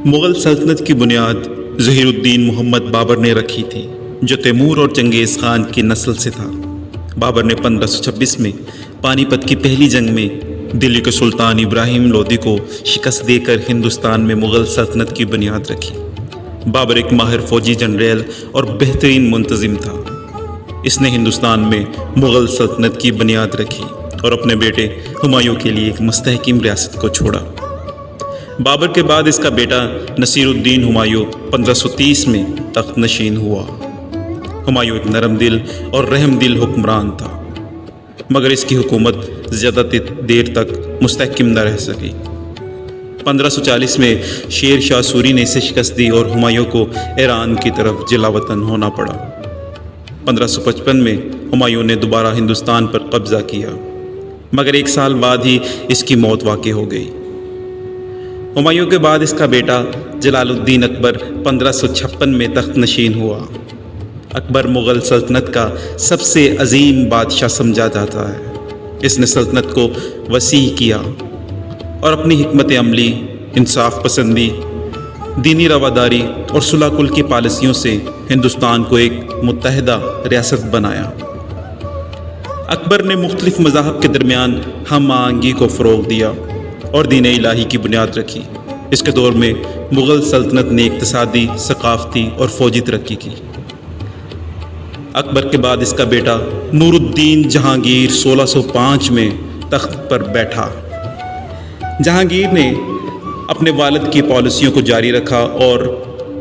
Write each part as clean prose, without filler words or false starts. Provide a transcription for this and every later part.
مغل سلطنت کی بنیاد ظہیر الدین محمد بابر نے رکھی تھی، جو تیمور اور چنگیز خان کی نسل سے تھا۔ بابر نے 1526 میں پانی پت کی پہلی جنگ میں دلی کے سلطان ابراہیم لودھی کو شکست دے کر ہندوستان میں مغل سلطنت کی بنیاد رکھی۔ بابر ایک ماہر فوجی جنرل اور بہترین منتظم تھا۔ اس نے ہندوستان میں مغل سلطنت کی بنیاد رکھی اور اپنے بیٹے ہمایوں کے لیے ایک مستحکم ریاست کو چھوڑا۔ بابر کے بعد اس کا بیٹا نصیر الدین ہمایوں 1530 میں تخت نشین ہوا۔ ہمایوں ایک نرم دل اور رحم دل حکمران تھا، مگر اس کی حکومت زیادہ دیر تک مستحکم نہ رہ سکی۔ 1540 میں شیر شاہ سوری نے اسے شکست دی اور ہمایوں کو ایران کی طرف جلا وطن ہونا پڑا۔ 1555 میں ہمایوں نے دوبارہ ہندوستان پر قبضہ کیا، مگر ایک سال بعد ہی اس کی موت واقع ہو گئی۔ ہمایوں کے بعد اس کا بیٹا جلال الدین اکبر 1556 میں تخت نشین ہوا۔ اکبر مغل سلطنت کا سب سے عظیم بادشاہ سمجھا جاتا ہے۔ اس نے سلطنت کو وسیع کیا اور اپنی حکمت عملی، انصاف پسندی، دینی رواداری اور صلح کل کی پالیسیوں سے ہندوستان کو ایک متحدہ ریاست بنایا۔ اکبر نے مختلف مذاہب کے درمیان ہم آہنگی کو فروغ دیا اور دین الہی کی بنیاد رکھی۔ اس کے دور میں مغل سلطنت نے اقتصادی، ثقافتی اور فوجی ترقی کی۔ اکبر کے بعد اس کا بیٹا نور الدین جہانگیر 1605 میں تخت پر بیٹھا۔ جہانگیر نے اپنے والد کی پالیسیوں کو جاری رکھا اور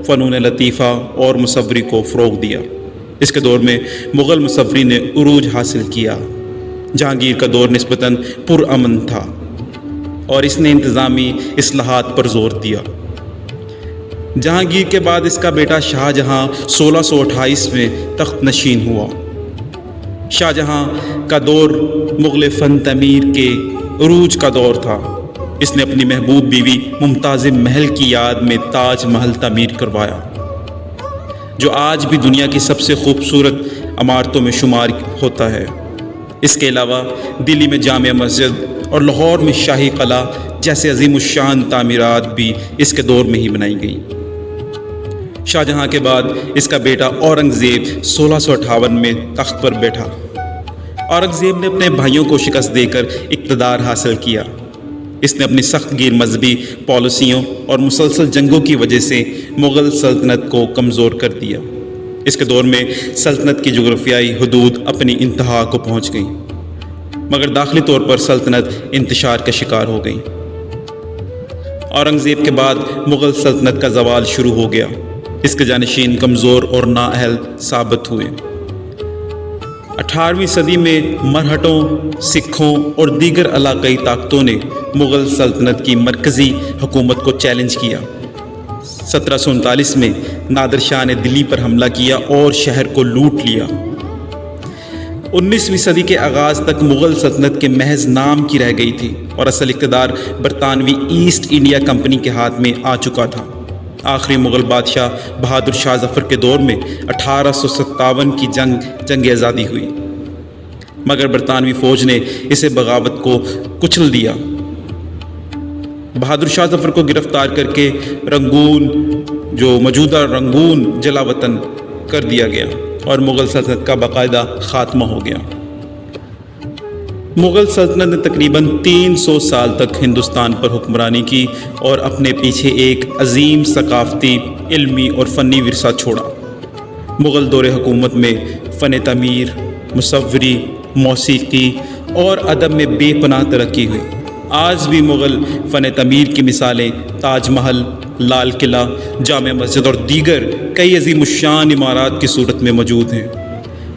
فنون لطیفہ اور مصوری کو فروغ دیا۔ اس کے دور میں مغل مصوری نے عروج حاصل کیا۔ جہانگیر کا دور نسبتاً پرامن تھا اور اس نے انتظامی اصلاحات پر زور دیا۔ جہانگیر کے بعد اس کا بیٹا شاہ جہاں 1628 میں تخت نشین ہوا۔ شاہ جہاں کا دور مغل فن تعمیر کے عروج کا دور تھا۔ اس نے اپنی محبوب بیوی ممتاز محل کی یاد میں تاج محل تعمیر کروایا، جو آج بھی دنیا کی سب سے خوبصورت عمارتوں میں شمار ہوتا ہے۔ اس کے علاوہ دلی میں جامع مسجد اور لاہور میں شاہی قلعہ جیسے عظیم الشان تعمیرات بھی اس کے دور میں ہی بنائی گئیں۔ شاہ جہاں کے بعد اس کا بیٹا اورنگزیب 1658 میں تخت پر بیٹھا۔ اورنگزیب نے اپنے بھائیوں کو شکست دے کر اقتدار حاصل کیا۔ اس نے اپنی سخت گیر مذہبی پالیسیوں اور مسلسل جنگوں کی وجہ سے مغل سلطنت کو کمزور کر دیا۔ اس کے دور میں سلطنت کی جغرافیائی حدود اپنی انتہا کو پہنچ گئیں، مگر داخلی طور پر سلطنت انتشار کا شکار ہو گئی۔ اورنگزیب کے بعد مغل سلطنت کا زوال شروع ہو گیا۔ اس کے جانشین کمزور اور نااہل ثابت ہوئے۔ 18ویں صدی میں مرہٹوں، سکھوں اور دیگر علاقائی طاقتوں نے مغل سلطنت کی مرکزی حکومت کو چیلنج کیا۔ 1739 میں نادر شاہ نے دلی پر حملہ کیا اور شہر کو لوٹ لیا۔ 19ویں صدی کے آغاز تک مغل سلطنت کے محض نام کی رہ گئی تھی اور اصل اقتدار برطانوی ایسٹ انڈیا کمپنی کے ہاتھ میں آ چکا تھا۔ آخری مغل بادشاہ بہادر شاہ ظفر کے دور میں 1857 کی جنگ آزادی ہوئی، مگر برطانوی فوج نے اسے بغاوت کو کچل دیا۔ بہادر شاہ ظفر کو گرفتار کر کے رنگون، جو موجودہ رنگون، جلا وطن کر دیا گیا اور مغل سلطنت کا باقاعدہ خاتمہ ہو گیا۔ مغل سلطنت نے تقریباً 300 سال تک ہندوستان پر حکمرانی کی اور اپنے پیچھے ایک عظیم ثقافتی، علمی اور فنی ورثہ چھوڑا۔ مغل دور حکومت میں فن تعمیر، مصوری، موسیقی اور ادب میں بے پناہ ترقی ہوئی۔ آج بھی مغل فن تعمیر کی مثالیں تاج محل، لال قلعہ، جامع مسجد اور دیگر کئی عظیم الشان عمارات کی صورت میں موجود ہیں۔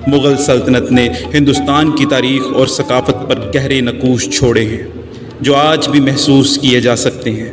مغل سلطنت نے ہندوستان کی تاریخ اور ثقافت پر گہرے نقوش چھوڑے ہیں، جو آج بھی محسوس کیے جا سکتے ہیں۔